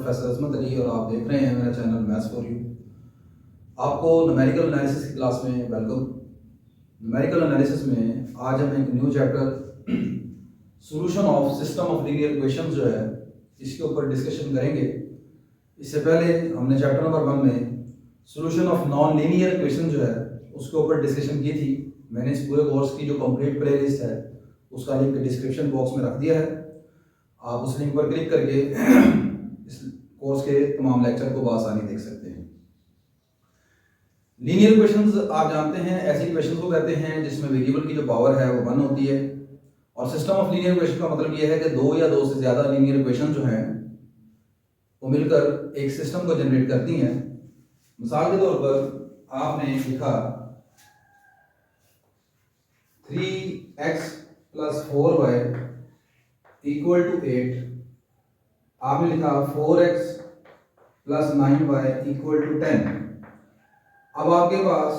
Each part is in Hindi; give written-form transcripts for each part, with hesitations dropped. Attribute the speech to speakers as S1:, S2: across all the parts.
S1: प्रोफेसर अजमत अली और आप देख रहे हैं मेरा चैनल मैथ्स फॉर यू। आपको न्यूमेरिकल एनालिसिस की क्लास में वेलकम। न्यूमेरिकल एनालिसिस में आज हम एक new chapter solution of system of linear equations जो है इसके ऊपर डिस्कशन करेंगे। इससे पहले हमने चैप्टर नंबर 1 में solution of non linear equation जो है उसके ऊपर डिस्कशन की थी। मैंने इस पूरे कोर्स की जो कंप्लीट प्ले लिस्ट है उसका लिंक डिस्क्रिप्शन बॉक्स में रख दिया है। आप उस लिंक पर क्लिक करके इस कोर्स के तमाम लेक्चर को बआसानी देख सकते हैं। लीनियर इक्वेशंस आप जानते हैं ऐसी इक्वेशंस को कहते हैं जिसमें वेरिएबल की जो पावर है वो 1 होती है। और सिस्टम ऑफ लीनियर इक्वेशन का मतलब ये है कि दो या दो से ज़्यादा लीनियर इक्वेशन जो हैं वो मिलकर एक सिस्टम को जनरेट करती हैं। मिसाल के तौर पर आपने लिखा 3x + 4y = 8। आपने लिखा 4x + 9y = 10। अब आपके पास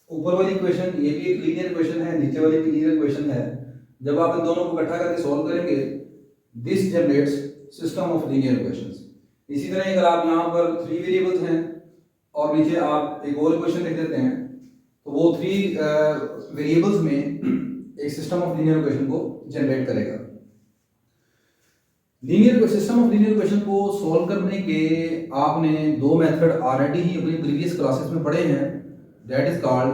S1: ऊपर वाली इक्वेशन ये भी एक लीनियर इक्वेशन है, नीचे वाली भी लीनियर इक्वेशन है। जब आप इन दोनों को इकट्ठा करके सॉल्व करेंगे this generates system of linear equations. इसी तरह अगर आप यहाँ पर 3 वेरिएबल्स हैं और नीचे आप एक और इक्वेशन लिख देते हैं तो वो 3 वेरिएबल्स में एक सिस्टम ऑफ लीनियर इक्वेशन को जनरेट करेगा। Linear system of linear equation को सॉल्व करने के आपने दो मेथड ऑलरेडी ही अपनी प्रीवियस क्लासेस में पढ़े हैं। That is called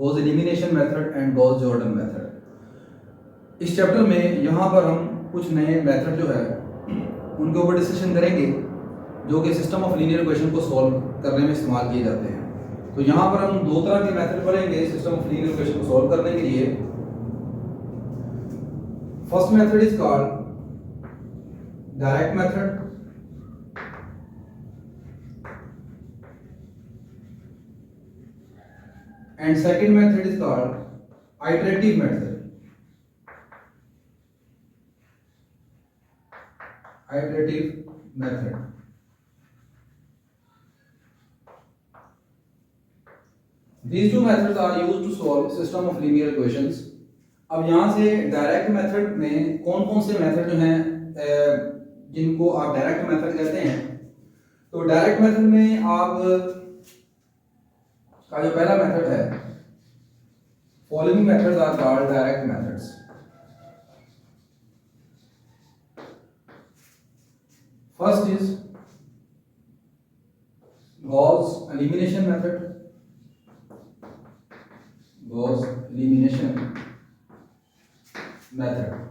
S1: Gauss elimination method and Gauss Jordan method. इस चैप्टर में यहाँ पर हम कुछ नए मेथड जो है उनके ऊपर डिस्कशन करेंगे जो कि सिस्टम ऑफ लीनियर इक्वेशन को सॉल्व करने में इस्तेमाल किए जाते हैं। तो यहाँ पर हम दो तरह के मेथड पढ़ेंगे सिस्टम ऑफ लीनियर इक्वेशन को सॉल्व करने के लिए। First method is called direct method and second method is called iterative method. Iterative method. These two methods are used to solve system of linear equations. अब यहाँ से डायरेक्ट मेथड में कौन कौन से मेथड जो हैं जिनको आप डायरेक्ट मेथड कहते हैं। तो डायरेक्ट मेथड में आप का जो पहला मेथड है following methods are called direct methods. First is Gauss elimination method. Gauss elimination method.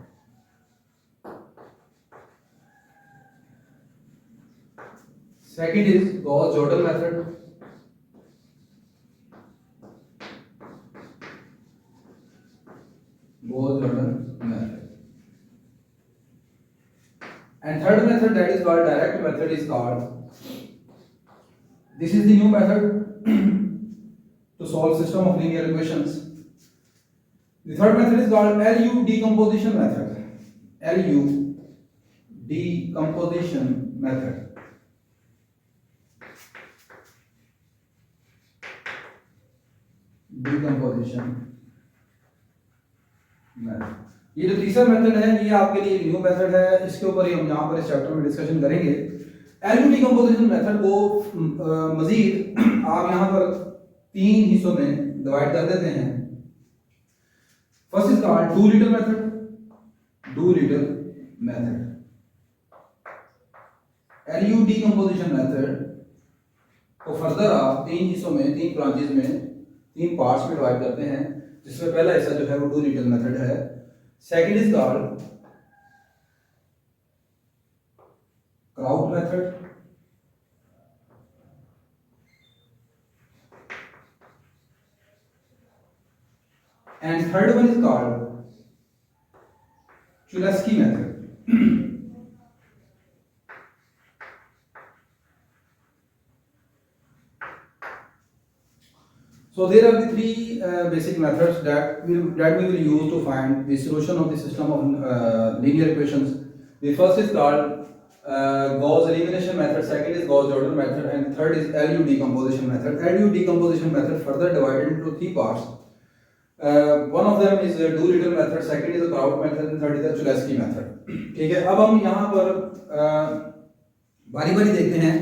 S1: Second is Gauss-Jordan method. Gauss-Jordan method. And third method that is called direct method is called. This is the new method to solve system of linear equations. The third method is called LU decomposition method. LU decomposition method. Decomposition method. ये जो तीसरा मेथड है ये आपके लिए एक न्यू मेथड है। इसके ऊपर ही हम यहाँ पर इस चैप्टर में डिस्कशन करेंगे। एलयू डिकम्पोजिशन मेथड को मजीद आप यहाँ पर 3 हिस्सों में डिवाइड कर देते हैं। First is called Doolittle method. Doolittle method. LU decomposition method को फर्दर आप 3 हिस्सों में 3 ब्रांचेस में 3 पार्ट्स में डिवाइड करते हैं जिसमें पहला हिस्सा जो है वो डू लिटिल मेथड है। Second is called Crout method. And third one is called Cholesky method. So there are the 3 basic methods that we will use to find the solution of the system of linear equations. The first is called Gauss elimination method, second is Gauss-Jordan method, and third is LU decomposition method. LU decomposition method further divided into 3 parts. One of them is Doolittle method, second is the Kraut method, and third is the Cholesky method. ठीक है, अब हम यहाँ पर बारी बारी देखते हैं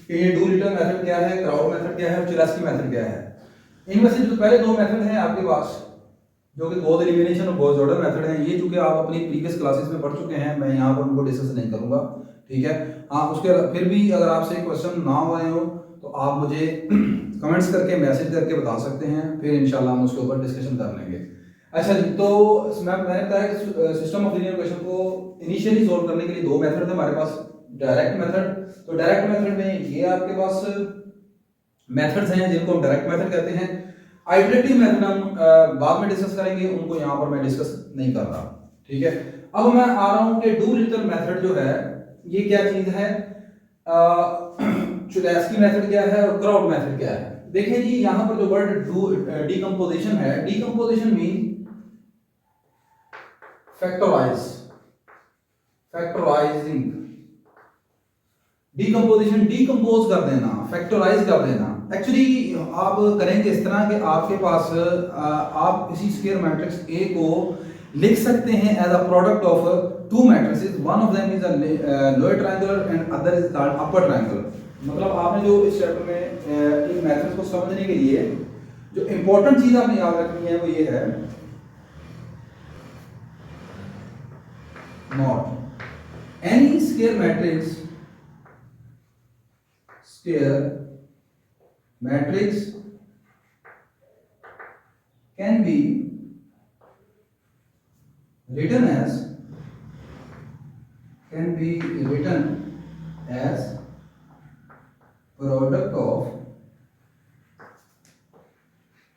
S1: कि ये डूलिटल मेथड क्या है, क्राउड मेथड क्या है और चेलेस्की मेथड क्या है। इनमें से जो पहले दो मेथड हैं आपके पास, जो कि गॉस एलिमिनेशन और गॉस ऑर्डर मेथड है, ये चूंकि आप अपनी प्रीवियस क्लासेस में पढ़ चुके हैं, मैं यहाँ पर उनको डिस्कस नहीं करूंगा, ठीक है। हाँ, उसके फिर भी अगर आपसे क्वेश्चन ना आए हो तो आप मुझे कमेंट्स करके मैसेज करके बता सकते हैं, फिर इंशाल्लाह हम उसके ऊपर डिस्कशन कर लेंगे। अच्छा जी, तो मैंने बताया कि सिस्टम ऑफ लीनियर इक्वेशन को इनिशियली सॉल्व करने के लिए दो मेथड थे हमारे पास। डायरेक्ट मेथड, तो डायरेक्ट मेथड में ये आपके पास मेथड्स हैं जिनको हम डायरेक्ट मेथड कहते हैं। आइटरेटिव मेथड हम बाद में डिस्कस करेंगे, उनको यहाँ पर मैं डिस्कस नहीं कर रहा, ठीक है। अब मैं आ रहा हूँ कि डूलिटल मेथड जो है ये क्या चीज है, चुलेस्की मेथड क्या है और क्राउड मेथड क्या है। देखें जी, यहाँ पर जो वर्ड डीकंपोजिशन है, decomposition mean factorising, decomposition decompose कर देना, फैक्टराइज कर देना। एक्चुअली आप करेंगे इस तरह कि आपके पास आप इसी स्क्वायर मैट्रिक्स ए को लिख सकते हैं as a product of two matrices, one of them is a lower triangular and other is called upper triangular. मतलब आपने जो इस चैप्टर में इन मैथड्स को समझने के लिए जो इंपॉर्टेंट चीज आपने याद रखनी है वो ये है, not N E square matrix can be written as product of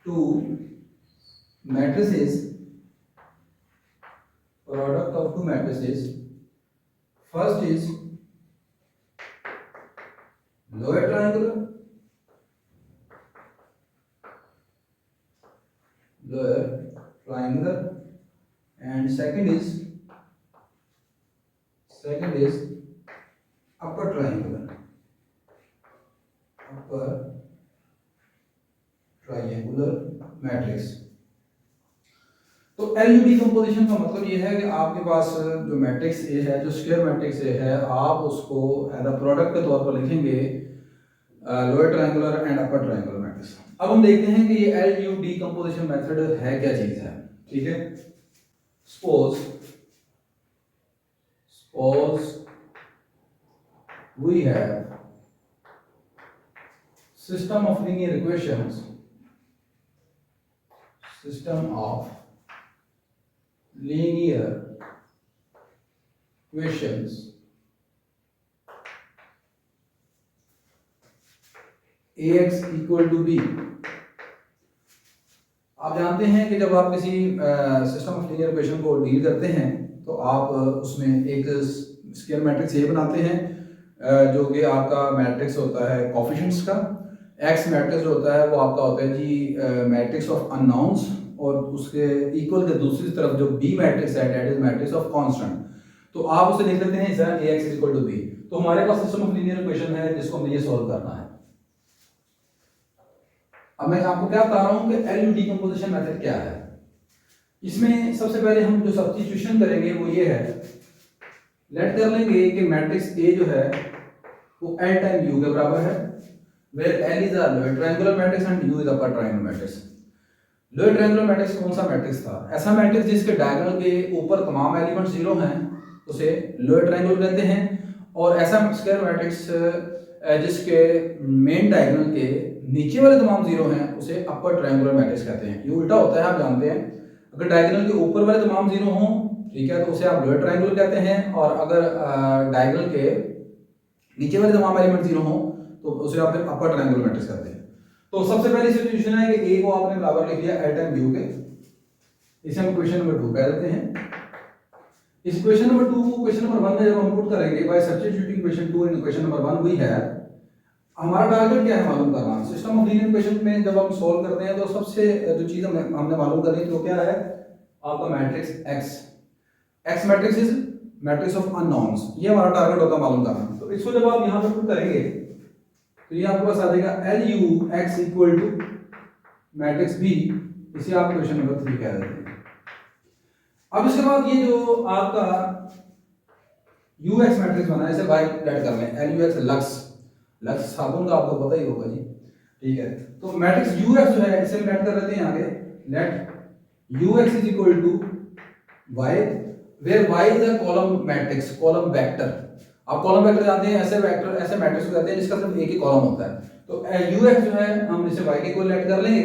S1: two matrices, first is lower triangular and second is upper triangular matrix. तो एल डीकंपोजिशन का मतलब ये है कि आपके पास जो मैट्रिक्स ए है, जो स्क्वायर मैट्रिक्स ए है, आप उसको एज अ प्रोडक्ट के तौर पर लिखेंगे lower triangular and upper triangular matrix. अब हम देखते हैं कि ये एल यू डीकंपोजिशन मेथड है क्या चीज है, ठीक है। Suppose we have system of linear equations, ax equal to b। आप जानते हैं कि जब आप किसी सिस्टम ऑफ लीनियर इक्वेशन को डील करते हैं तो आप उसमें एक स्क्वायर मैट्रिक्स ए बनाते हैं जो कि आपका मैट्रिक्स होता है कोफिशिएंट्स का। एक्स मैट्रिक्स जो होता है वो आपका होता है जी मैट्रिक्स ऑफ अननोन्स, और उसके इक्वल के दूसरी तरफ जो बी मैट्रिक्स है that is matrix of constant. तो आप उसे लिख लेते हैं इस तरह ax इक्वल टू b। तो हमारे पास सिस्टम ऑफ लीनियर इक्वेशन है जिसको हमें ये सॉल्व करना है। अब मैं आपको क्या बता रहा हूं कि एल डीकंपोजिशन मेथड क्या है। इसमें सबसे पहले हम जो सब्स्टिट्यूशन करेंगे वो ये है, लेट कर लेंगे कि मैट्रिक्स ए जो है वो एल टाइम यू के बराबर है, where L is a lower triangular matrix and U is upper triangular matrix. Lower triangular matrix कौन सा मैट्रिक्स था? ऐसा मैट्रिक्स जिसके डायगोनल के ऊपर तमाम एलिमेंट जीरो हैं उसे लोअर ट्रायंगुलर कहते हैं, और ऐसा स्क्वायर मैट्रिक्स जिसके मेन डायगोनल के नीचे वाले तमाम जीरो हैं उसे अपर ट्रायंगुलर मैट्रिक्स कहते हैं। ये उल्टा होता है, आप जानते हैं। अगर डायगोनल के ऊपर वाले तमाम जीरो हों, ठीक है, तो उसे आप लोअर ट्रायंगुलर कहते हैं, और अगर डायगोनल के नीचे वाले तमाम एलिमेंट जीरो हों तो उसे आप अपर ट्रायंगुलर मैट्रिक्स कहते हैं। तो सबसे पहली सिचुएशन है कि ए को आपने बराबर लिख दिया एल टाइम यू के, इसे हम क्वेश्चन नंबर 2 कह देते हैं। इस क्वेश्चन नंबर 2 को क्वेश्चन नंबर 1 में जब हम पुट करेंगे बाय सब्स्टिट्यूटिंग क्वेश्चन 2 इन क्वेश्चन नंबर 1 वही है। हमारा टारगेट क्या है मालूम करना। सिस्टम ऑफ लीनियर इक्वेशन में जब हम सॉल्व करते हैं तो सबसे जो चीज हमने मालूम करनी है तो क्या है, आपका matrix x matrix is matrix of unknowns, ये हमारा टारगेट होगा मालूम करना। तो इसको जब आप यहां पे पुट करेंगे तो ये आपके पास आ जाएगा L U X equal to matrix B, इसे आप क्वेश्चन नंबर 3 कह देते हैं। अब इसके बाद ये जो आपका यू एक्स मैट्रिक्स बना है, इसे वाई लेट कर लें, L U x lux, lux साबुन का आपको पता ही होगा जी, ठीक है। तो मैट्रिक्स यू एक्स जो है इसे लेट कर लेते हैं आगे, let U X is equal to Y, where Y is a column matrix, column vector. आप कॉलम वेक्टर जानते हैं, ऐसे वेक्टर ऐसे मैट्रिक्स को कहते हैं जिसका सिर्फ एक ही कॉलम होता है। तो यू एक्स जो है हम इसे वाई के इक्वल लेट कर लेंगे,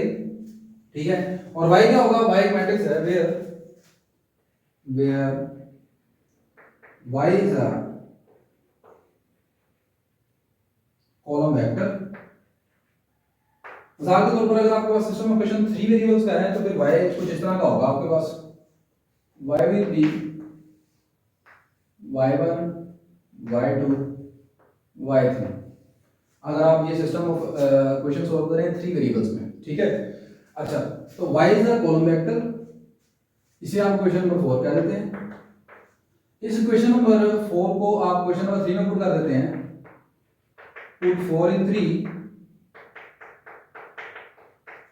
S1: ठीक है। और वाई क्या होगा, वाई एक मैट्रिक्स है where y is a column vector. मिसाल के तौर पर अगर आपके पास सिस्टम ऑफ क्वेश्चन 3 वेरिएबल्स का है तो फिर y कुछ इस तरह का होगा आपके पास, y will be y1 y2 y3, अगर आप ये सिस्टम ऑफ क्वेश्चन सॉल्व करें 3 वेरिएबल्स में, ठीक है। अच्छा, तो y is a column vector, इसे आप क्वेश्चन नंबर 4 कह देते हैं। इस क्वेश्चन नंबर 4 को आप क्वेश्चन नंबर 3 में पुट कर देते हैं, put 4 in 3,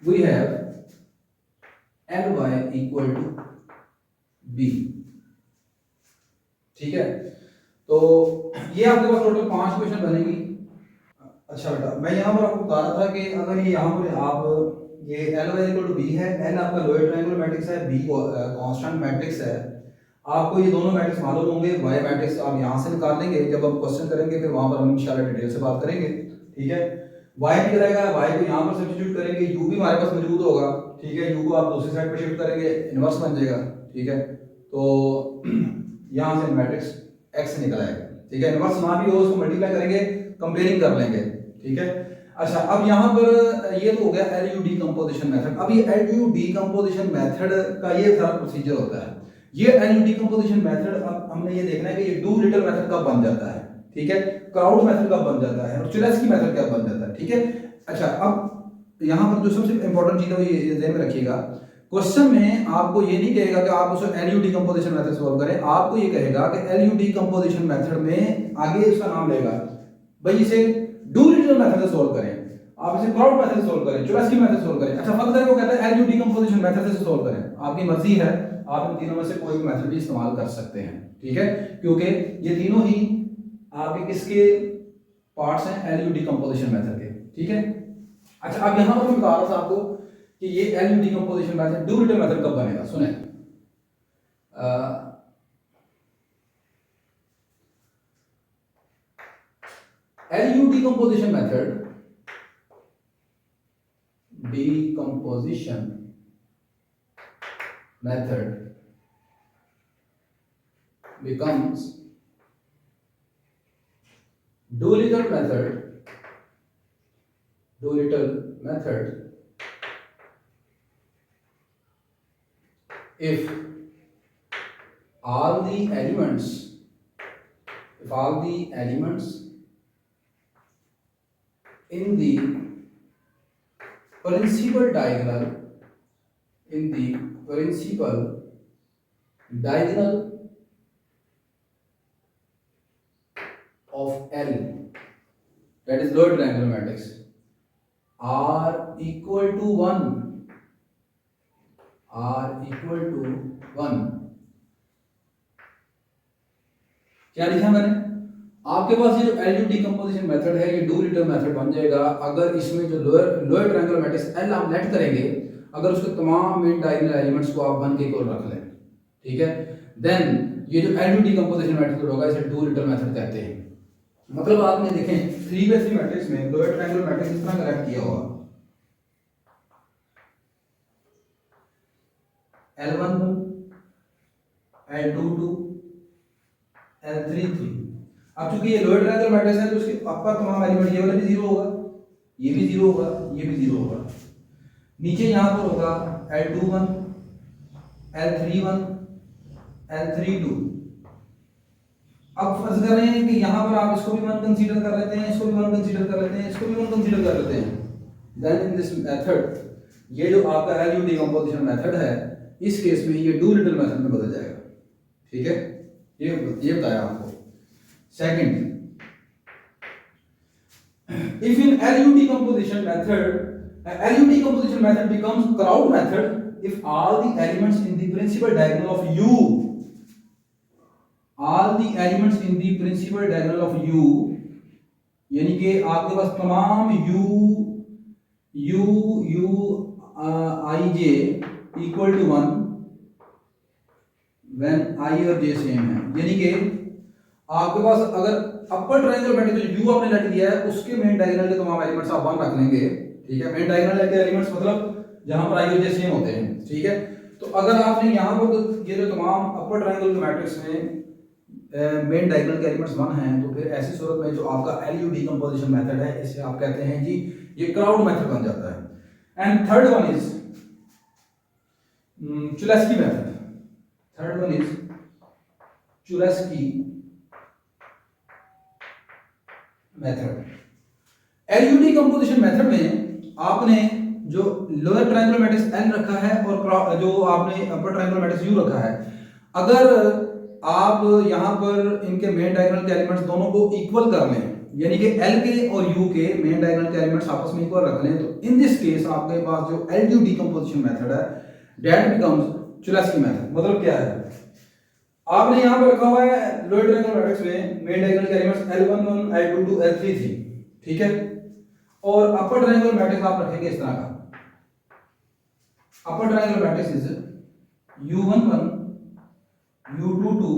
S1: we have ly equal to b, ठीक है। तो ये आपके पास टोटल 5 क्वेश्चन बनेंगी। अच्छा बेटा, मैं यहाँ पर आपको बता रहा था कि अगर ये यहाँ पर आप ये ly equal to b है, l आपका लोअर ट्रायंगुलर मैट्रिक्स है, b कांस्टेंट मैट्रिक्स है, आपको ये दोनों मैट्रिक्स मालूम होंगे, y मैट्रिक्स आप यहाँ से निकाल लेंगे, जब हम क्वेश्चन करेंगे फिर वहां पर हम इंशाल्लाह डिटेल से बात करेंगे, ठीक है। y भी रहेगा, y को यहाँ पर सब्स्टिट्यूट करेंगे, u भी हमारे पास मौजूद होगा, ठीक है, u को आप दूसरी साइड पर शिफ्ट करेंगे, इनवर्स बन जाएगा, ठीक है। तो यहाँ से मैट्रिक्स x निकल आएगा, ठीक है। इनवर्स ना भी हो उसको मल्टीप्लाई करेंगे, कंपेयरिंग कर लेंगे, ठीक है। अच्छा, अब यहाँ पर ये तो हो गया एलयू डीकंपोजिशन मेथड। अब ये एलयू डीकंपोजिशन मेथड का ये सारा प्रोसीजर होता है। ये एलयू डीकंपोजिशन मेथड, अब हमने ये देखना है कि ये डू लिटिल मेथड कब बन जाता है, ठीक है, क्राउड मेथड कब बन जाता है, और चुलेस्की मेथड कब बन जाता है, ठीक है। अच्छा, अब यहाँ पर जो सबसे इंपॉर्टेंट चीज है वो ये ध्यान में रखिएगा, क्वेश्चन में आपको ये नहीं कहेगा कि आप उसे एलयू डीकंपोजिशन मेथड सॉल्व करें, आपको ये कहेगा कि एलयू डीकंपोजिशन मेथड में आगे इसका नाम लेगा, भाई इसे डू लिटिल मेथड से सॉल्व करें, आप इसे क्राउड मेथड से सॉल्व करें, चुलेस्की मेथड से सॉल्व करें। अच्छा, फर्दर वो कहता है एलयू डीकंपोजिशन मेथड से सॉल्व करें, आपकी मर्जी है, आप इन तीनों में से कोई भी मेथड भी इस्तेमाल कर सकते हैं, ठीक है, क्योंकि ये तीनों ही आपके किसके पार्ट्स हैं, एलयू डीकंपोजिशन मेथड के, ठीक है। अच्छा, अब यहां पर मैं बता रहा था आपको कि ये LU decomposition method, Doolittle method कब बनेगा, सुने। LU decomposition method becomes Doolittle method if all the elements in the principal diagonal of L, that is lower triangular matrix, are equal to 1, क्या लिखा मैंने, आपके पास ये जो एलयू डीकंपोजिशन मेथड है ये डू लिटिल मेथड बन जाएगा अगर इसमें जो लोअर ट्रायंगुलर मैट्रिक्स एल हम लेट करेंगे, अगर उसके तमाम मेन डायगोनल एलिमेंट्स को आप 1 के इक्वल रख लें, ठीक है, देन ये जो एलयू डीकंपोजिशन मेथड होगा इसे डू लिटिल मेथड कहते हैं। मतलब आपने देखें 3x3 मैट्रिक्स में लोअर ट्रायंगुलर मैट्रिक्स इस तरह करेक्ट किया होगा, L11 L22 L33। अब चूंकि ये लोअर ट्रायंगुलर मैट्रिक्स है तो उसके आपका तमाम एलिमेंट ये वाला भी 0 होगा, ये भी 0 होगा, ये भी 0 होगा, नीचे यहां पर होगा L21 L31 L32। अब फर्ज करें कि यहां पर आप इसको भी 1 कंसीडर कर लेते हैं, इसको भी 1 कंसीडर कर लेते हैं, इसको भी 1 कंसीडर कर लेते हैं, देन इन दिस मेथड ये जो आपका एलयू डीकंपोजिशन मेथड है इस केस में ये डू लिटिल मेथड में बदल जाएगा, ठीक है, ये बताया आपको। Second, if in LU decomposition method becomes crowd method if all the elements in the principal diagonal of U all the elements in the principal diagonal of U, यानी कि आपके पास तमाम U U U I J equal to 1 when I और जे सेम है, यानी कि आपके पास अगर अपर ट्रायंगल मैट्रिक्स जो यू आपने रट दिया है उसके मेन डायगोनल के तमाम एलिमेंट्स आप 1 रख लेंगे, ठीक है। मेन डायगोनल के एलिमेंट्स मतलब जहां पर आई और जे सेम होते हैं, ठीक है। तो अगर आपने यहां पर ये जो तमाम अपर ट्रायंगल के मैट्रिक्स में मेन डायगोनल के एलिमेंट्स 1 हैं, तो फिर ऐसी सूरत में जो आपका एलयू डीकंपोजिशन मेथड है इसे आप कहते हैं जी ये क्राउड मेथड बन जाता है। And third one is Cholesky method. Third one is Cholesky method. LU decomposition method में आपने जो लोअर ट्रायंगुलर मैट्रिक्स एन रखा है और जो आपने अपर ट्रायंगुलर मैट्रिक्स यू रखा है, अगर आप यहां पर इनके मेन डायगोनल के एलिमेंट्स दोनों को इक्वल कर लें, यानी कि एल के और यू के मेन डायगोनल के एलिमेंट्स आपस में इक्वल रख लें, तो इन दिस केस आपके पास जो एलयू डीकंपोजिशन मेथड है दैट बिकम्स चुलेस्की मेथड। मतलब क्या है, आपने यहां पर रखा हुआ है लोअर ट्रायंगुलर मैट्रिक्स में मेन डायगोनल के एलिमेंट्स L11 L22 L33, ठीक है। और अपर ट्रायंगुलर मैट्रिक्स आप रखेंगे इस तरह का, अपर triangular matrix is U11 U22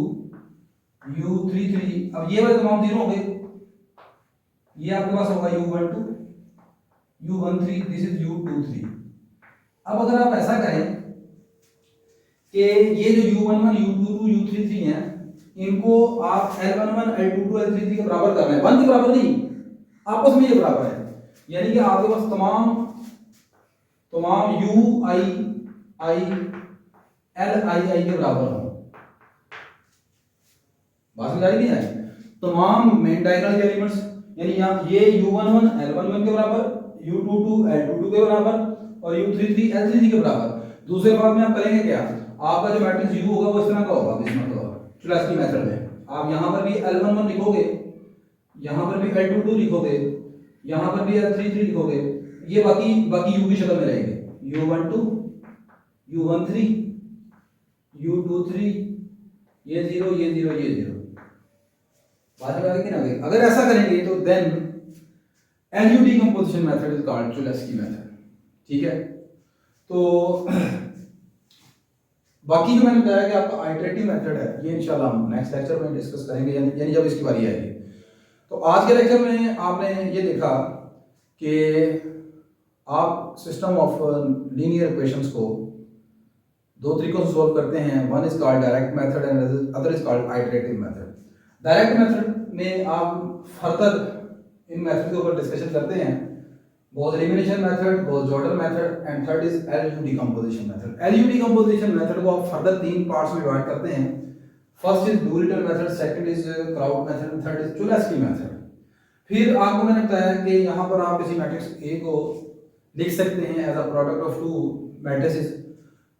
S1: U33। अब ये वाले तमाम जीरो होंगे, ये आपके पास होगा U12 U13, this is U23। अब अगर आप ऐसा करें कि ये जो U11 U22 U33 हैं इनको आप L11 L22 L33 के बराबर कर रहे हैं, 1 के बराबर नहीं, आपस में ये बराबर है, यानी कि आपके पास तमाम U I L I के बराबर हो। बात समझ आई नहीं आई? तमाम मेन डायगोनल के एलिमेंट्स, यानी यहाँ ये U11 L11 के बराबर, U22 L22 के बराबर और U33 L33 के बराबर। दूसरे भाग में आप करेंगे क्या, आपका जो मैट्रिक्स U होगा वो इस तरह का होगा, बिस्मत का होगा चुलेस्की मेथड में। आप यहाँ पर भी L11 लिखोगे, यहाँ पर भी L22 लिखोगे, यहाँ पर भी L33 लिखोगे, ये बाकी U की शक्ल में रहेंगे, U12 U13 U23, ये 0 ये 0 ये 0। बात में आगे ना आगे अगर ऐसा करेंगे तो then LU decomposition method is called Cholesky method, ठीक है। तो बाकी जो मैंने बताया कि आपका आइटरेटिव मेथड है ये इंशाल्लाह हम नेक्स्ट लेक्चर में डिस्कस करेंगे, यानी जब इसकी बारी आएगी। तो आज के लेक्चर में आपने ये देखा कि आप सिस्टम ऑफ लीनियर इक्वेशंस को दो तरीकों से सॉल्व करते हैं, one is called direct method and other is called iterative method. Direct method में आप फर्दर इन मेथड के ऊपर डिस्कशन करते हैं, Gauss elimination method, Gauss Jordan method and third is LU decomposition method। LU decomposition method को आप फर्दर 3 पार्ट्स में डिवाइड करते हैं, first is Doolittle method, second is Crout method, third is Cholesky method. फिर आपको मैंने बताया कि यहाँ पर आप किसी मैट्रिक्स A को लिख सकते हैं as a product of two matrices,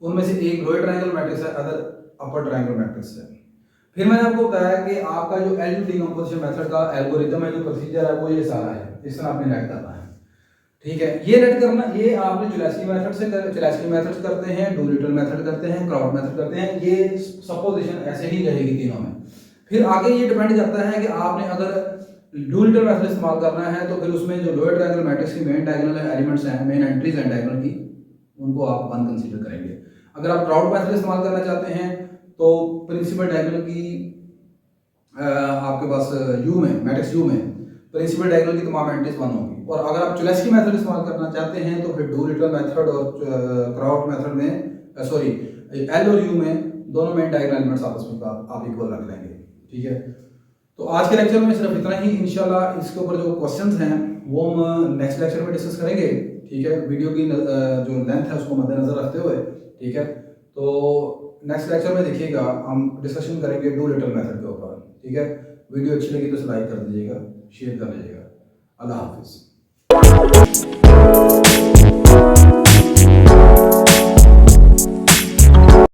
S1: उनमें से एक लोअर ट्रायंगल मैट्रिक्स है, अदर अपर ट्रायंगल मैट्रिक्स है। फिर मैंने आपको बताया कि आपका जो LU डीकंपोजिशन मेथड का एल्गोरिथम है, जो प्रोसीजर है वो ये सारा है, इस तरह आपने राइट करना है, ठीक है। ये रेड करना, ये आपने चुलेस्की मेथड से चुलेस्की मेथड करते हैं, डुअलिटल मेथड करते हैं, क्राउड मेथड करते हैं, ये सपोजिशन ऐसे ही रहेगी तीनों में। फिर आगे ये डिपेंड करता है कि आपने अगर डुअलिटल मेथड इस्तेमाल करना है तो फिर उसमें जो लोअर ट्रायंगल मैट्रिक्स की मेन डायगोनल एलिमेंट्स हैं, मेन एंट्रीज हैं डायगोनल की, उनको आप 1 कंसीडर करेंगे। अगर आप क्राउड मेथड इस्तेमाल करना चाहते हैं तो प्रिंसिपल डायगोनल की आपके पास यू में मैट्रिक्स यू में प्रिंसिपल डायगोनल की तमाम एंट्रीज 1 होंगी। और अगर आप चुलेस्की मेथड इस्तेमाल करना चाहते हैं तो फिर डुअलिटल मेथड और क्राउड मेथड में सॉरी एल और यू में दोनों मेन डायगोनल एलिमेंट्स आपस में आप इक्वल रख लेंगे, ठीक है। तो आज के लेक्चर में सिर्फ इतना ही, इंशाल्लाह इसके ऊपर जो क्वेश्चंस हैं वो हम नेक्स्ट लेक्चर में डिस्कस करेंगे, ठीक है। वीडियो की जो लेंथ है उसको मद्देनजर रखते हुए, ठीक है। तो नेक्स्ट लेक्चर में देखिएगा हम डिस्कशन करेंगे डुअलिटल मेथड के ऊपर, ठीक है। वीडियो अच्छी लगी तो लाइक कर दीजिएगा, शेयर कर लीजिएगा। अल्लाह हाफिज़।